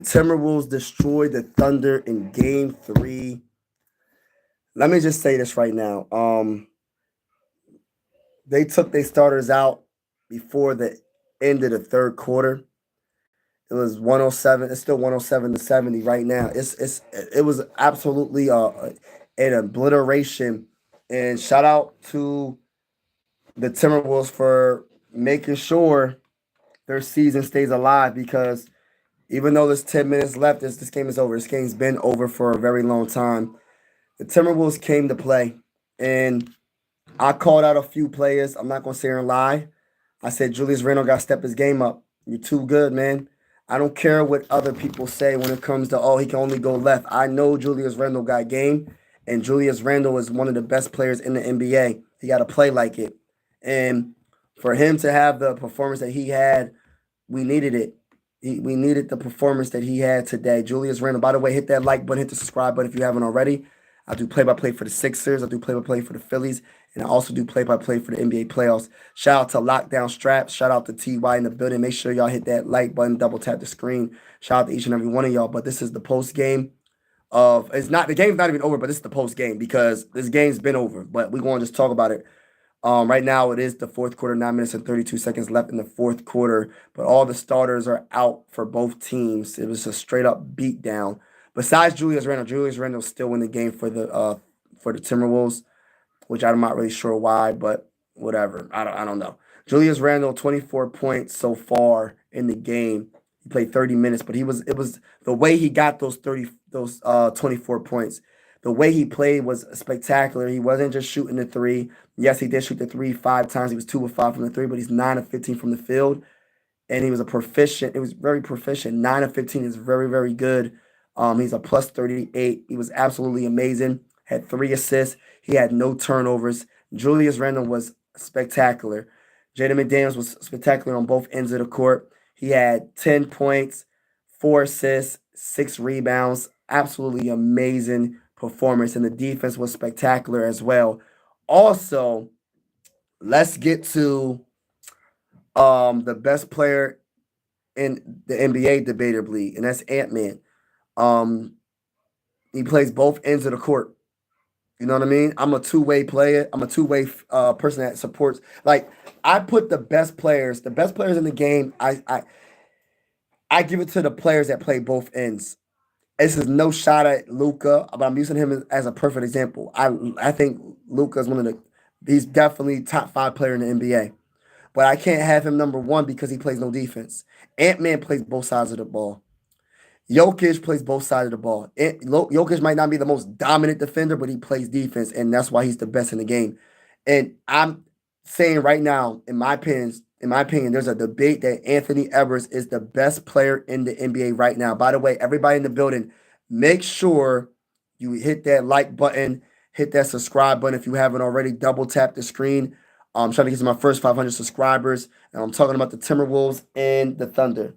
Timberwolves destroyed the Thunder in Game 3. Let me just say this right now. They took their starters out before the end of the third quarter. It was 107. It's still 107-70 right now. It was absolutely an obliteration. And shout out to the Timberwolves for making sure their season stays alive because even though there's 10 minutes left, this game is over. This game's been over for a very long time. The Timberwolves came to play, and I called out a few players. I'm not gonna sit here and lie. I said Julius Randle got to step his game up. You're too good, man. I don't care what other people say when it comes to he can only go left. I know Julius Randle got game, and Julius Randle is one of the best players in the NBA. He got to play like it, and for him to have the performance that he had, we needed it. We needed the performance that he had today. Julius Randle, by the way, hit that like button, hit the subscribe button if you haven't already. I do play-by-play for the Sixers. I do play-by-play for the Phillies. And I also do play-by-play for the NBA playoffs. Shout out to Lockdown Straps. Shout out to TY in the building. Make sure y'all hit that like button, double tap the screen. Shout out to each and every one of y'all. But this is the post game the game's not even over, but this is the post game because this game's been over. But we're going to just talk about it. Right now, it is the fourth quarter, 9 minutes and 32 seconds left in the fourth quarter, but all the starters are out for both teams. It was a straight up beatdown. Besides Julius Randle's still in the game for the Timberwolves, which I'm not really sure why, but whatever. I don't know. Julius Randle, 24 points so far in the game. He played 30 minutes, but it was the way he got those 24 points. The way he played was spectacular. He wasn't just shooting the three. Yes, he did shoot the three 5 times. He was 2 of 5 from the three, but he's 9 of 15 from the field. And he was it was very proficient. 9 of 15 is very, very good. He's a plus 38. He was absolutely amazing. Had 3 assists. He had no turnovers. Julius Randle was spectacular. Jaden McDaniels was spectacular on both ends of the court. He had 10 points, 4 assists, 6 rebounds. Absolutely amazing performance. And the defense was spectacular as well. Also, let's get to the best player in the NBA debatably, and that's Ant-Man. Um, he plays both ends of the court. You know what I mean? I'm a two-way player. I'm a two-way person that supports. Like I put the best players in the game. I give it to the players that play both ends. This is no shot at Luca, but I'm using him as a perfect example. I think Luca is one of the he's definitely top 5 player in the NBA. But I can't have him number 1 because he plays no defense. Ant-Man plays both sides of the ball. Jokic plays both sides of the ball. Jokic might not be the most dominant defender, but he plays defense, and that's why he's the best in the game. And I'm saying right now, in my opinion, there's a debate that Anthony Edwards is the best player in the NBA right now. By the way, everybody in the building, make sure you hit that like button, hit that subscribe button if you haven't already. Double tap the screen. I'm trying to get to my first 500 subscribers, and I'm talking about the Timberwolves and the Thunder.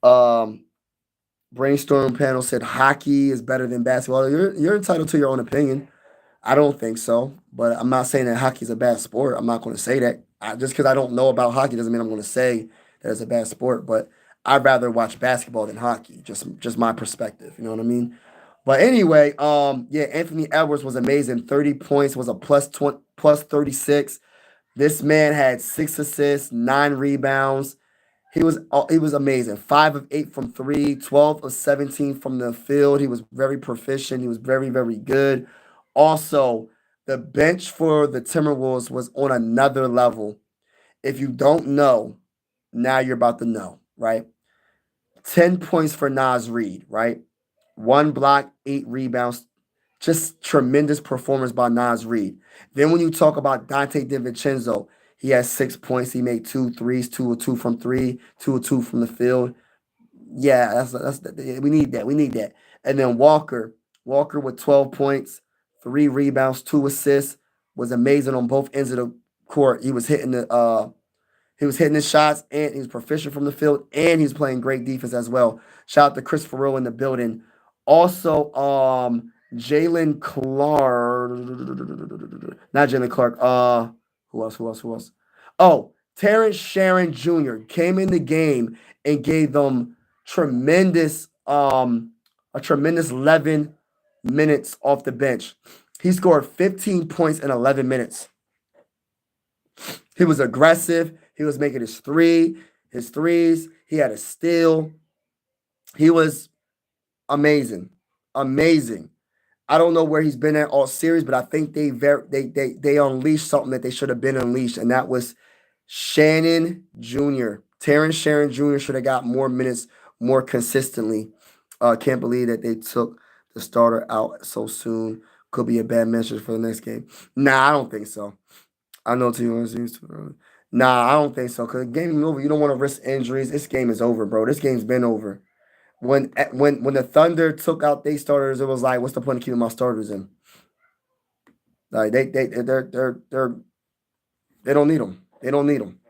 Um, Brainstorm panel said hockey is better than basketball. You're entitled to your own opinion. I don't think so, but I'm not saying that hockey is a bad sport. I'm not going to say that. Just because I don't know about hockey doesn't mean I'm going to say that it's a bad sport. But I'd rather watch basketball than hockey. Just my perspective. You know what I mean? But anyway, yeah, Anthony Edwards was amazing. 30 points was a plus 20, plus 36. This man had 6 assists, 9 rebounds. He was amazing. 5 of 8 from three, 12 of 17 from the field. He was very proficient. He was very, very good. Also, the bench for the Timberwolves was on another level. If you don't know, now you're about to know, right? 10 points for Nas Reed, right? 1 block, 8 rebounds. Just tremendous performance by Nas Reed. Then when you talk about Dante DiVincenzo, he has 6 points. He made 2 threes, 2 of 2 from three, 2 of 2 from the field. Yeah, we need that. We need that. And then Walker with 12 points, 3 rebounds, 2 assists, was amazing on both ends of the court. He was hitting his shots and he was proficient from the field and he's playing great defense as well. Shout out to Chris Farrell in the building. Also, Jalen Clark, not Jalen Clark. Who else? Oh, Terrence Sharon Jr. came in the game and gave them tremendous um, a tremendous 11 minutes off the bench. He scored 15 points in 11 minutes. He was aggressive. He was making his threes. He had a steal. He was amazing, amazing. I don't know where he's been at all series, but I think they unleashed something that they should have been unleashed, and that was Shannon Jr. Terrence Shannon Jr. should have got more minutes more consistently. Can't believe that they took the starter out so soon. Could be a bad message for the next game. Nah, I don't think so. I know T1 seems too early. Nah, I don't think so. Cause the game is over. You don't want to risk injuries. This game is over, bro. This game's been over. When the Thunder took out their starters, it was like, what's the point of keeping my starters in? Like they don't need them. They don't need them.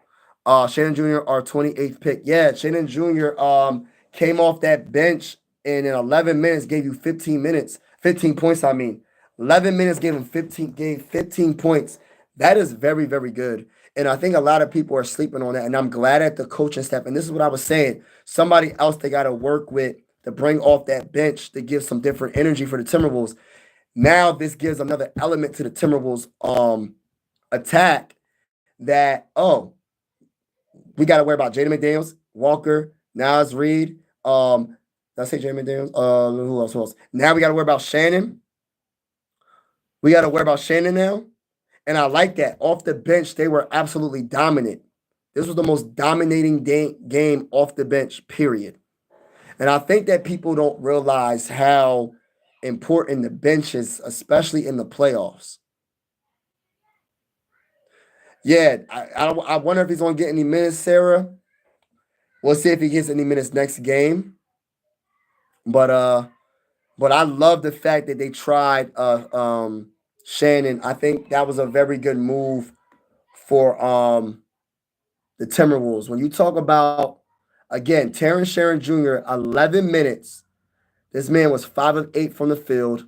Shannon Jr., our 28th pick. Yeah, Shannon Jr. Came off that bench and in 11 minutes gave you 15 points. I mean, 11 minutes gave 15 points. That is very, very good. And I think a lot of people are sleeping on that. And I'm glad at the coaching staff. And this is what I was saying. Somebody else they got to work with to bring off that bench to give some different energy for the Timberwolves. Now this gives another element to the Timberwolves attack that, we got to worry about Jaden McDaniels, Walker, Nas Reed. Did I say Jaden McDaniels? Who else? Now we got to worry about Shannon. We got to worry about Shannon now. And I like that. Off the bench, they were absolutely dominant. This was the most dominating game off the bench, period. And I think that people don't realize how important the bench is, especially in the playoffs. Yeah, I wonder if he's going to get any minutes, Sarah. We'll see if he gets any minutes next game. But I love the fact that they tried Shannon. I think that was a very good move for the Timberwolves. When you talk about again, Terrence Shannon Jr., 11 minutes. This man was 5 of 8 from the field.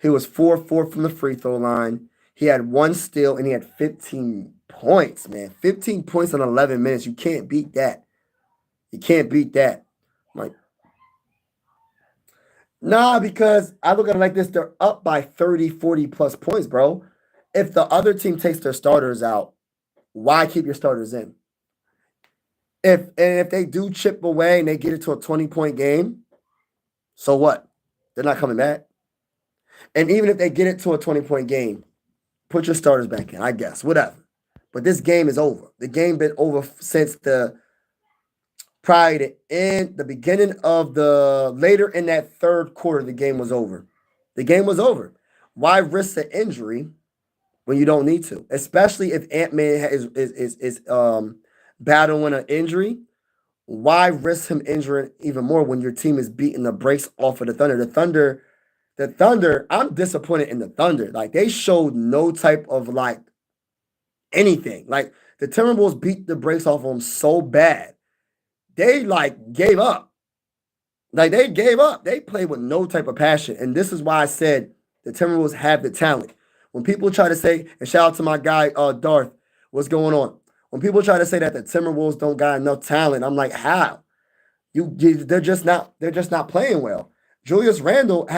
He was 4 of 4 from the free throw line. He had 1 steal and he had 15 points, man. 15 points in 11 minutes. You can't beat that. You can't beat that. Like, nah, because I look at it like this. They're up by 30, 40 plus points, bro. If the other team takes their starters out, why keep your starters in? If they do chip away and they get it to a 20-point game, so what? They're not coming back. And even if they get it to a 20-point game, put your starters back in, I guess, whatever. But this game is over. The game been over since the beginning of later in that third quarter, the game was over. The game was over. Why risk the injury when you don't need to? Especially if Ant-Man is battling an injury. Why risk him injuring even more when your team is beating the brakes off of the Thunder? The Thunder, I'm disappointed in the Thunder. Like, they showed no type of, like, anything. Like, the Timberwolves beat the brakes off of them so bad. They, like, gave up. Like, they gave up. They played with no type of passion. And this is why I said the Timberwolves have the talent. When people try to say, and shout out to my guy, Darth, what's going on? When people try to say that the Timberwolves don't got enough talent, I'm like, how? They're just not playing well. Julius Randle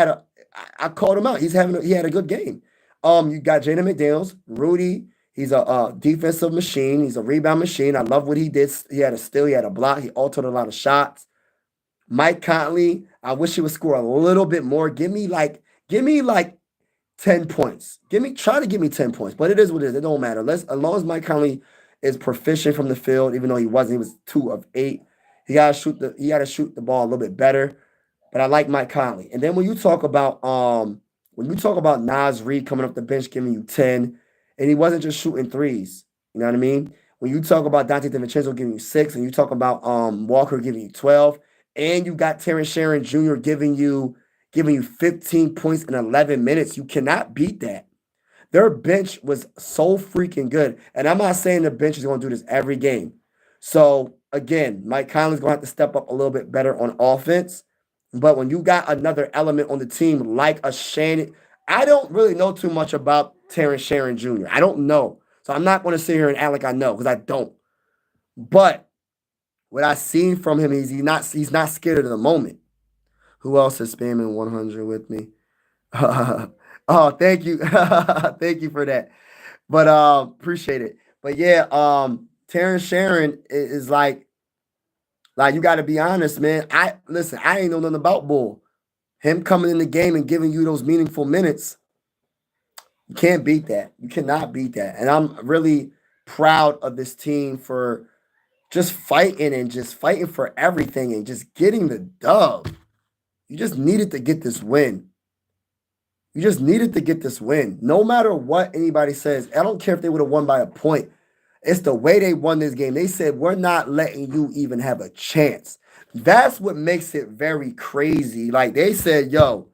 I called him out. He had a good game. You got Jaden McDaniels, Rudy. He's a defensive machine. He's a rebound machine. I love what he did. He had a steal. He had a block. He altered a lot of shots. Mike Conley, I wish he would score a little bit more. Give me like 10 points. Try to give me 10 points. But it is what it is. It don't matter. As long as Mike Conley is proficient from the field, even though he wasn't. He was 2 of 8. He gotta shoot the ball a little bit better. But I like Mike Conley. And then when you talk about Nas Reed coming up the bench giving you 10, and he wasn't just shooting threes. You know what I mean? When you talk about Dante DiVincenzo giving you 6, and you talk about Walker giving you 12, and you got Terrence Shannon Jr. giving you 15 points in 11 minutes, you cannot beat that. Their bench was so freaking good. And I'm not saying the bench is going to do this every game. So, again, Mike Conley's going to have to step up a little bit better on offense. But when you got another element on the team like a Shannon, I don't really know too much about Terrence Shannon Jr. I don't know. So I'm not going to sit here and act like I know because I don't. But what I've seen from him is he's not scared of the moment. Who else is spamming 100 with me? Oh, thank you. Thank you for that. But appreciate it. But yeah, Terrence Sharon is like you got to be honest, man. I listen. I ain't know nothing about Bull. Him coming in the game and giving you those meaningful minutes, you can't beat that. You cannot beat that. And I'm really proud of this team for just fighting for everything and just getting the dub. You just needed to get this win. You just needed to get this win. No matter what anybody says, I don't care if they would have won by a point. It's the way they won this game. They said, we're not letting you even have a chance. That's what makes it very crazy. Like they said, yo,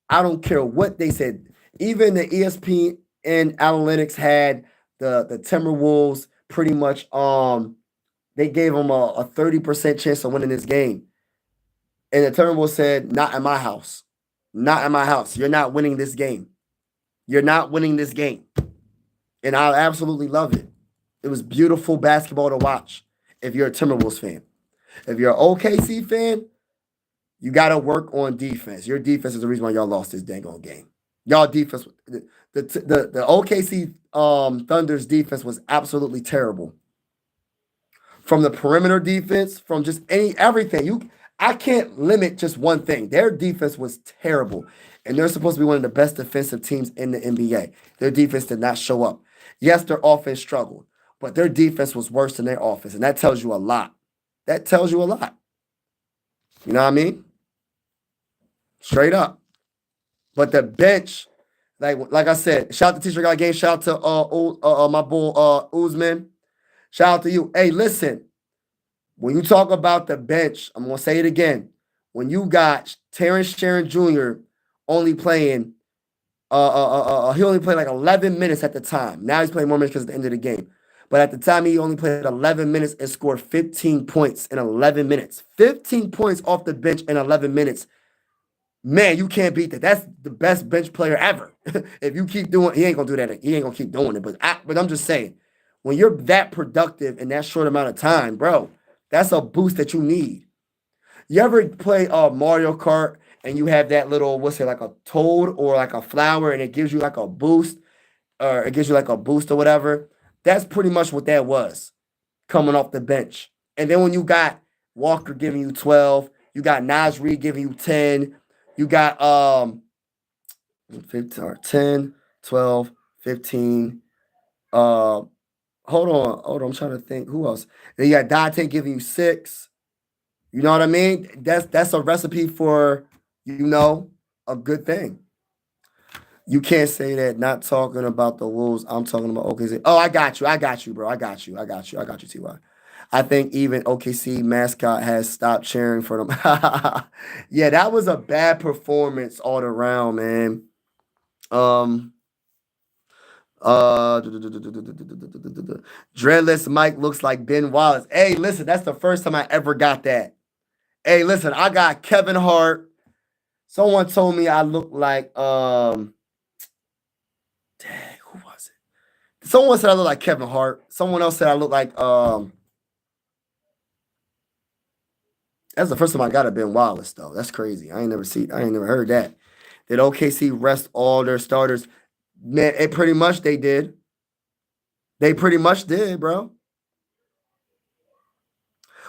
I don't care what they said. Even the ESPN analytics had the Timberwolves pretty much they gave them a 30% chance of winning this game. And the Timberwolves said, not in my house. Not in my house. You're not winning this game. You're not winning this game. And I absolutely love it. It was beautiful basketball to watch if you're a Timberwolves fan. If you're an OKC fan, you got to work on defense. Your defense is the reason why y'all lost this dang on game. Y'all defense, the OKC Thunder's defense was absolutely terrible. From the perimeter defense, from just everything. I can't limit just one thing. Their defense was terrible, and they're supposed to be one of the best defensive teams in the NBA. Their defense did not show up. Yes, their offense struggled, but their defense was worse than their offense, and that tells you a lot. That tells you a lot. You know what I mean? Straight up. But the bench, like I said, shout out to T-shirt guy game. Shout out to my bull Uzman. Shout out to you. Hey, listen. When you talk about the bench, I'm gonna say it again. When you got Terrence Sharon Jr. only playing, he only played like 11 minutes at the time. Now he's playing more minutes because at the end of the game. But at the time, he only played 11 minutes and scored 15 points in 11 minutes. 15 points off the bench in 11 minutes. Man, you can't beat that. That's the best bench player ever. If you keep doing, he ain't gonna do that. He ain't gonna keep doing it. But I'm just saying, when you're that productive in that short amount of time, bro, that's a boost that you need. You ever play Mario Kart and you have that little, what's it, like a toad or like a flower, and it gives you like a boost, or it gives you like a boost or whatever? That's pretty much what that was coming off the bench. And then when you got Walker giving you 12, you got Nasri giving you 10, you got 15 or 10, 12, 15. Hold on. I'm trying to think who else. Then you got Dante giving you 6. You know what I mean? That's a recipe for, a good thing. You can't say that not talking about the Wolves. I'm talking about OKC. Oh, I got you, bro. I got you, Ty. I think even OKC mascot has stopped cheering for them. Yeah, that was a bad performance all around, man. Dreadless Mike looks like Ben Wallace. Hey, listen, that's the first time I ever got that. Hey, listen, I got Kevin Hart. Someone told me I look like dang, who was it? Someone said I look like Kevin Hart. Someone else said I look like that's the first time I got a Ben Wallace though. That's crazy. I ain't never heard that. Did OKC rest all their starters? Man, they did. They pretty much did, bro.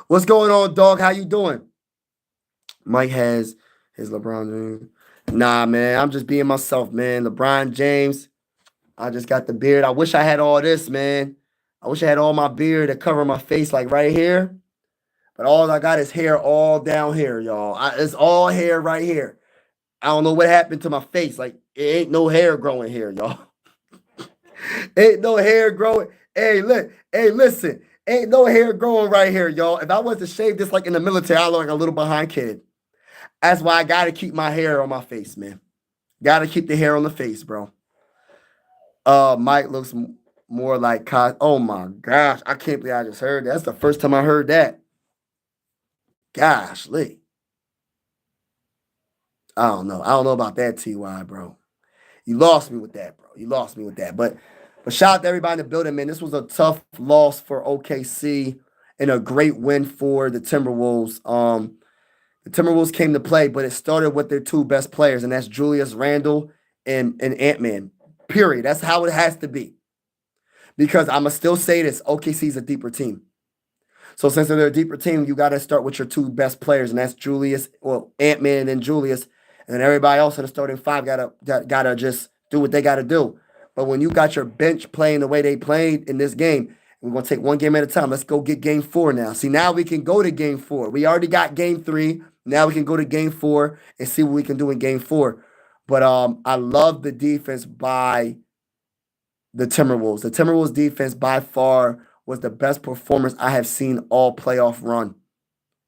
What's going on, dog? How you doing? Mike has his LeBron James. Nah, man, I'm just being myself, man. LeBron James. I just got the beard. I wish I had all this, man. I wish I had all my beard to cover my face, like right here. But all I got is hair all down here, y'all. It's all hair right here. I don't know what happened to my face. Like, it ain't no hair growing here, y'all. Ain't no hair growing. Hey, look. Hey, listen. Ain't no hair growing right here, y'all. If I was to shave this like in the military, I look like a little behind kid. That's why I got to keep my hair on my face, man. Got to keep the hair on the face, bro. Mike looks more like oh my gosh. I can't believe I just heard that. That's the first time I heard that. Gosh, Lee. I don't know. I don't know about that, TY, bro. You lost me with that, bro. You lost me with that. But shout out to everybody in the building, man. This was a tough loss for OKC and a great win for the Timberwolves. The Timberwolves came to play, but it started with their two best players, and that's Julius Randle and Ant-Man. Period. That's how it has to be. Because I'm going to still say this, OKC is a deeper team. So since they're a deeper team, you got to start with your two best players, and that's Ant-Man and then Julius, and then everybody else in the starting five gotta just do what they gotta do. But when you got your bench playing the way they played in this game, we're gonna take one game at a time. Let's go get game 4 now. See, now we can go to game 4. We already got game 3. Now we can go to game 4 and see what we can do in game 4. But I love the defense by the Timberwolves. The Timberwolves defense by far was the best performance I have seen all playoff run.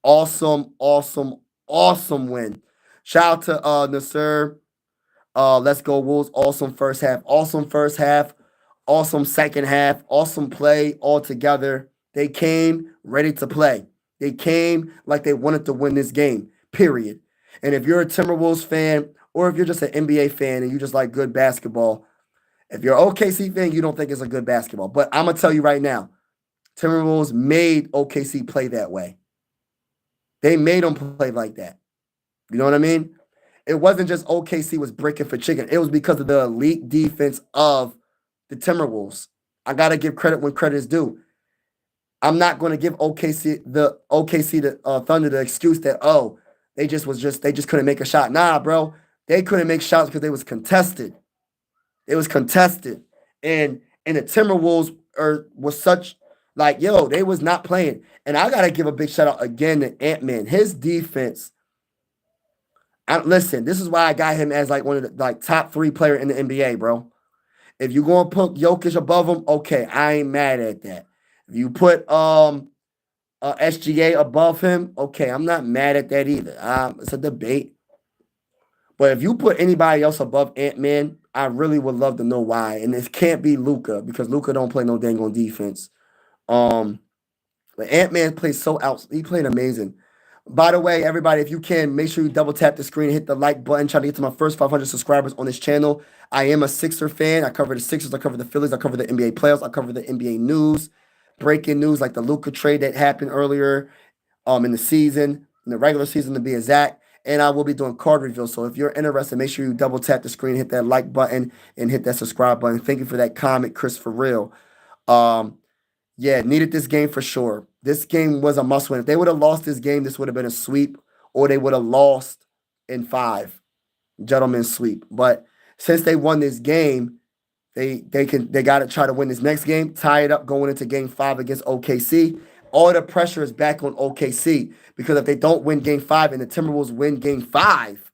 Awesome, awesome, awesome win. Shout out to Nasir. Let's go Wolves. Awesome first half. Awesome first half. Awesome second half. Awesome play all together. They came ready to play. They came like they wanted to win this game. Period. And if you're a Timberwolves fan, or if you're just an NBA fan and you just like good basketball, if you're an OKC fan, you don't think it's a good basketball. But I'm gonna tell you right now, Timberwolves made OKC play that way. They made them play like that. You know what I mean? It wasn't just OKC was breaking for chicken. It was because of the elite defense of the Timberwolves. I gotta give credit when credit is due. I'm not going to give OKC the Thunder the excuse that they just couldn't make a shot. Nah, bro, they couldn't make shots because they was contested. It was contested, and the Timberwolves was such like they was not playing. And I gotta give a big shout out again to Ant-Man. His defense. Listen, this is why I got him as like one of the like top 3 player in the NBA, bro. If you gonna put Jokic above him, okay, I ain't mad at that. If you put SGA above him, okay, I'm not mad at that either. It's a debate. But if you put anybody else above Ant-Man, I really would love to know why. And it can't be Luka because Luka don't play no dang on defense. But Ant-Man plays so out. He played amazing. By the way, everybody, if you can, make sure you double tap the screen, hit the like button, try to get to my first 500 subscribers on this channel. I am a Sixer fan. I cover the Sixers, I cover the Phillies, I cover the NBA playoffs, I cover the NBA news, breaking news like the Luka trade that happened earlier in the season, in the regular season to be exact. And I will be doing card reveals. So if you're interested, make sure you double tap the screen, hit that like button, and hit that subscribe button. Thank you for that comment, Chris, for real. Yeah, needed this game for sure. This game was a must win. If they would have lost this game, this would have been a sweep, or they would have lost in 5. Gentlemen's sweep. But since they won this game, they got to try to win this next game, tie it up going into game 5 against OKC. All the pressure is back on OKC because if they don't win game 5 and the Timberwolves win game 5,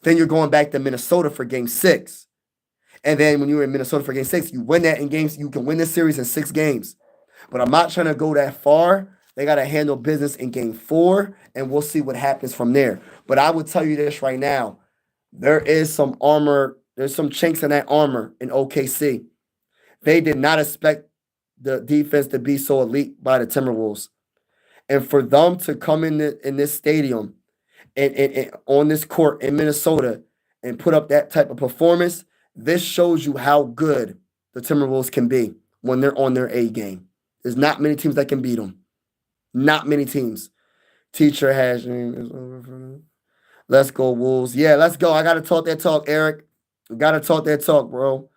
then you're going back to Minnesota for game 6. And then when you're in Minnesota for game 6, you win that in games. You can win this series in 6 games. But I'm not trying to go that far. They got to handle business in game 4, and we'll see what happens from there. But I will tell you this right now. There is some armor. There's some chinks in that armor in OKC. They did not expect the defense to be so elite by the Timberwolves. And for them to come in this stadium and on this court in Minnesota and put up that type of performance, this shows you how good the Timberwolves can be when they're on their A game. There's not many teams that can beat them. Not many teams. Teacher has. Let's go, Wolves. Yeah, let's go. I got to talk that talk, Eric. Got to talk that talk, bro.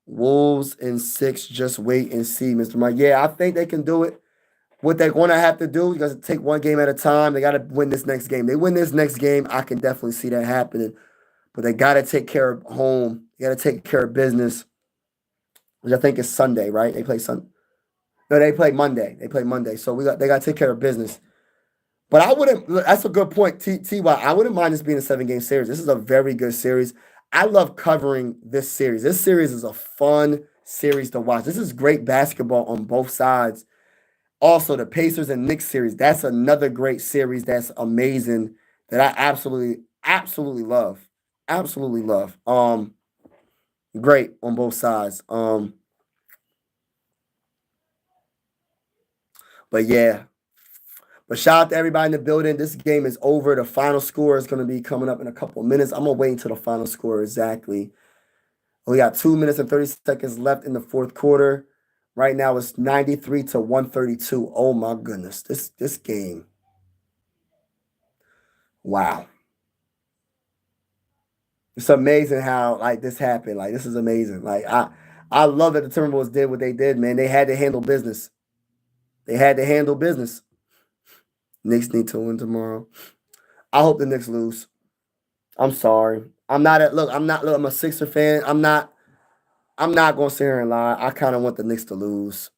Wolves in 6. Just wait and see, Mr. Mike. Yeah, I think they can do it. What they're going to have to do, you got to take one game at a time. They got to win this next game. They win this next game, I can definitely see that happening. But they got to take care of home. They got to take care of business, which I think is Sunday, right? They play Sunday. No, they play Monday. They play Monday. So they got to take care of business. But I wouldn't. That's a good point, Ty. I wouldn't mind this being a 7-game series. This is a very good series. I love covering this series. This series is a fun series to watch. This is great basketball on both sides. Also, the Pacers and Knicks series. That's another great series. That's amazing. That I absolutely love. Absolutely love. Great on both sides. But yeah. But shout out to everybody in the building. This game is over. The final score is going to be coming up in a couple of minutes. I'm going to wait until the final score exactly. We got 2 minutes and 30 seconds left in the fourth quarter. Right now it's 93 to 132. Oh my goodness. This game. Wow. It's amazing how like this happened. Like this is amazing. Like I love that the Timberwolves did what they did, man. They had to handle business. They had to handle business. Knicks need to win tomorrow. I hope the Knicks lose. I'm sorry. I'm not at look. I'm not. Look, I'm a Sixer fan. I'm not. I'm not gonna sit here and lie. I kind of want the Knicks to lose.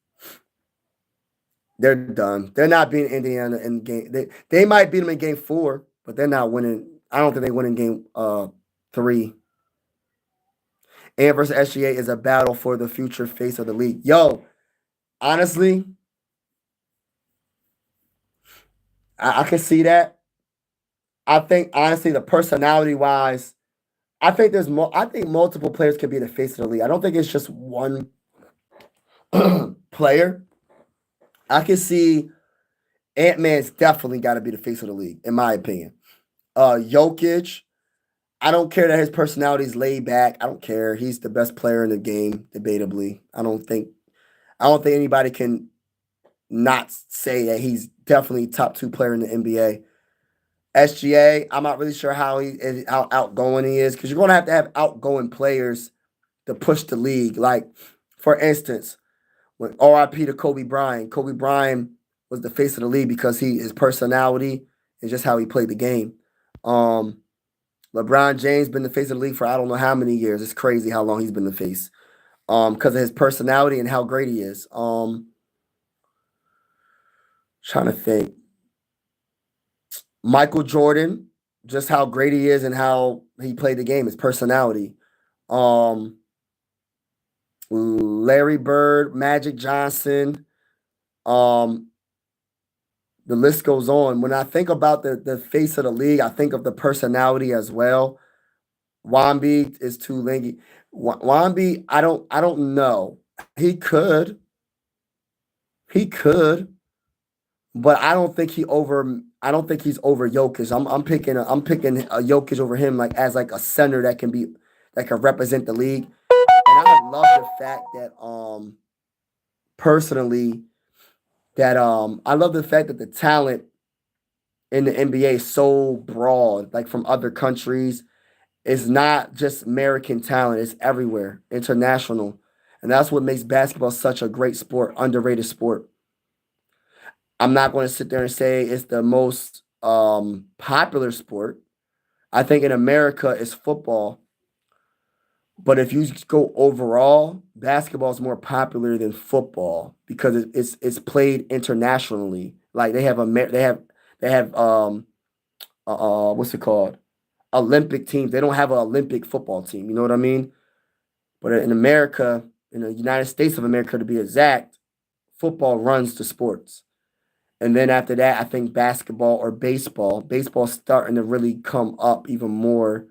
They're done. They're not beating Indiana in game. They might beat them in game 4, but they're not winning. I don't think they win in game 3. And versus SGA is a battle for the future face of the league. Yo, honestly, I can see that. I think honestly, the personality wise, I think there's more. I think multiple players can be the face of the league. I don't think it's just one player. I can see Ant Man's definitely got to be the face of the league, in my opinion. Jokic, I don't care that his personality is laid back. I don't care. He's the best player in the game, debatably. I don't think anybody can not say that he's definitely top 2 player in the NBA. SGA, I'm not really sure how outgoing he is because you're gonna have outgoing players to push the league. Like, for instance, when RIP to Kobe Bryant. Kobe Bryant was the face of the league because his personality and just how he played the game. Um, LeBron James been the face of the league for I don't know how many years. It's crazy how long he's been the face. Because of his personality and how great he is. Trying to think. Michael Jordan, just how great he is and how he played the game, his personality. Um, Larry Bird, Magic Johnson. Um, the list goes on. When I think about the face of the league, I think of the personality as well. Wamby is too lingy. Wamby, I don't know. He could, he could, but I don't think he's over Jokic. I'm picking a Jokic over him like as like a center that can represent the league. And I love the fact that personally that I love the fact that the talent in the NBA is so broad, like from other countries. It's not just American talent, it's everywhere, international. And that's what makes basketball such a great sport, underrated sport. I'm not going to sit there and say it's the most popular sport. I think in America it's football. But if you go overall, basketball is more popular than football because it's played internationally. Like they have what's it called? Olympic teams. They don't have an Olympic football team. You know what I mean? But in America, in the United States of America to be exact, football runs the sports. And then after that, I think basketball or baseball. Baseball's starting to really come up even more.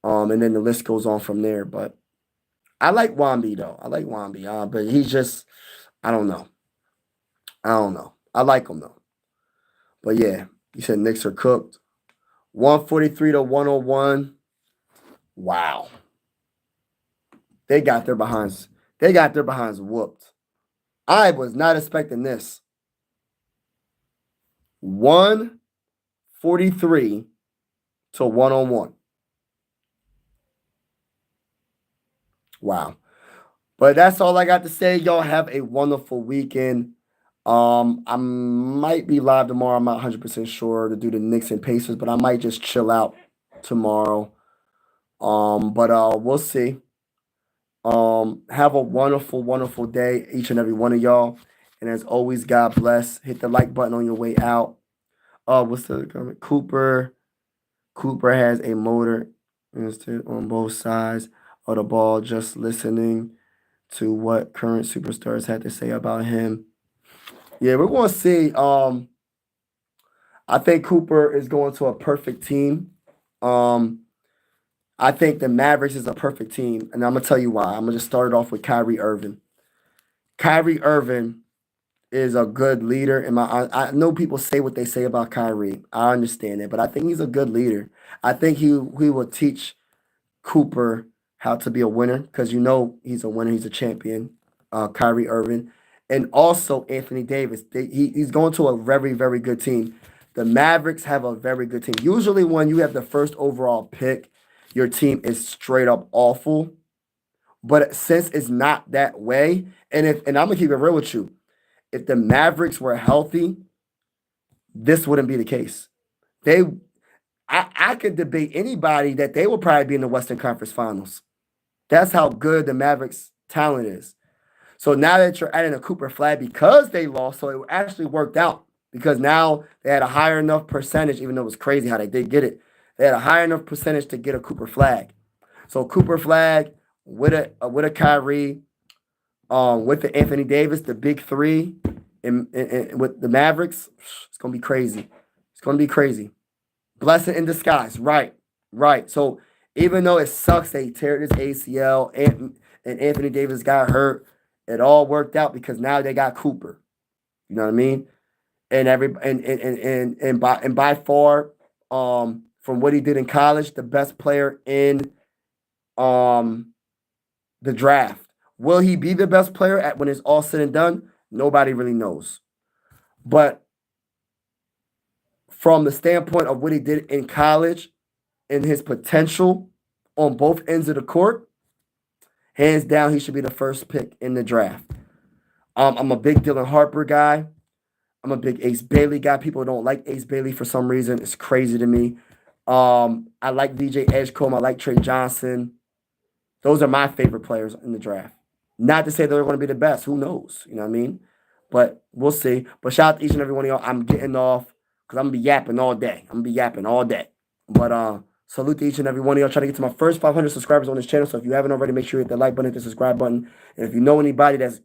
And then the list goes on from there. But I like Wamby though. I like Wamby. But he's just I don't know. I don't know. I like him though. But yeah, you said Knicks are cooked. 143 to 101. Wow. They got their behinds. They got their behinds whooped. I was not expecting this. 143 to 101. Wow. But that's all I got to say. Y'all have a wonderful weekend. I might be live tomorrow. I'm not 100% sure to do the Knicks and Pacers, but I might just chill out tomorrow. But we'll see. Have a wonderful, wonderful day, each and every one of y'all. And as always, God bless. Hit the like button on your way out. What's the comment? Cooper has a motor instead on both sides of the ball. Just listening to what current superstars had to say about him. Yeah, we're going to see. I think Cooper is going to a perfect team. Um, I think the Mavericks is a perfect team, and I'm gonna tell you why. I'm gonna just start it off with Kyrie Irving. Kyrie Irving is a good leader. I know people say what they say about Kyrie. I understand it, but I think he's a good leader. I think he will teach Cooper how to be a winner because you know he's a winner. He's a champion. Kyrie Irving, and also Anthony Davis. He's going to a very very good team. The Mavericks have a very good team. Usually, when you have the first overall pick, your team is straight up awful. But since it's not that way, and I'm gonna keep it real with you, if the Mavericks were healthy, this wouldn't be the case. They, I could debate anybody that they will probably be in the Western Conference Finals. That's how good the Mavericks talent is. So now that you're adding a Cooper Flag because they lost, so it actually worked out because now they had a higher enough percentage, even though it was crazy how they did get it. They had a higher enough percentage to get a Cooper Flag. So Cooper Flag with a Kyrie, with the Anthony Davis, the big three, and with the Mavericks, it's gonna be crazy. It's gonna be crazy. Blessing in disguise, right, right. So even though it sucks they tear his ACL and Anthony Davis got hurt, it all worked out because now they got Cooper. You know what I mean? And by far, from what he did in college, the best player in um the draft. Will he be the best player at when it's all said and done? Nobody really knows. But from the standpoint of what he did in college and his potential on both ends of the court, hands down, he should be the first pick in the draft. I'm a big Dylan Harper guy. I'm a big Ace Bailey guy. People don't like Ace Bailey for some reason. It's crazy to me. I like DJ Edgecombe. I like Trey Johnson. Those are my favorite players in the draft. Not to say they're going to be the best. Who knows? You know what I mean? But we'll see. But shout out to each and every one of y'all. I'm getting off because I'm going to be yapping all day. I'm going to be yapping all day. But salute to each and every one of y'all. Trying to get to my first 500 subscribers on this channel. So if you haven't already, make sure you hit the like button, hit the subscribe button. And if you know anybody that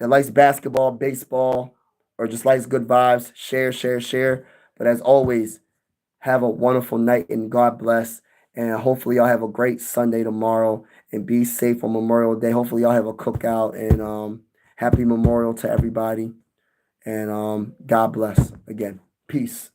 likes basketball, baseball, or just likes good vibes, share, share, share. But as always, have a wonderful night and God bless. And hopefully y'all have a great Sunday tomorrow and be safe on Memorial Day. Hopefully y'all have a cookout and happy Memorial to everybody. And God bless again. Peace.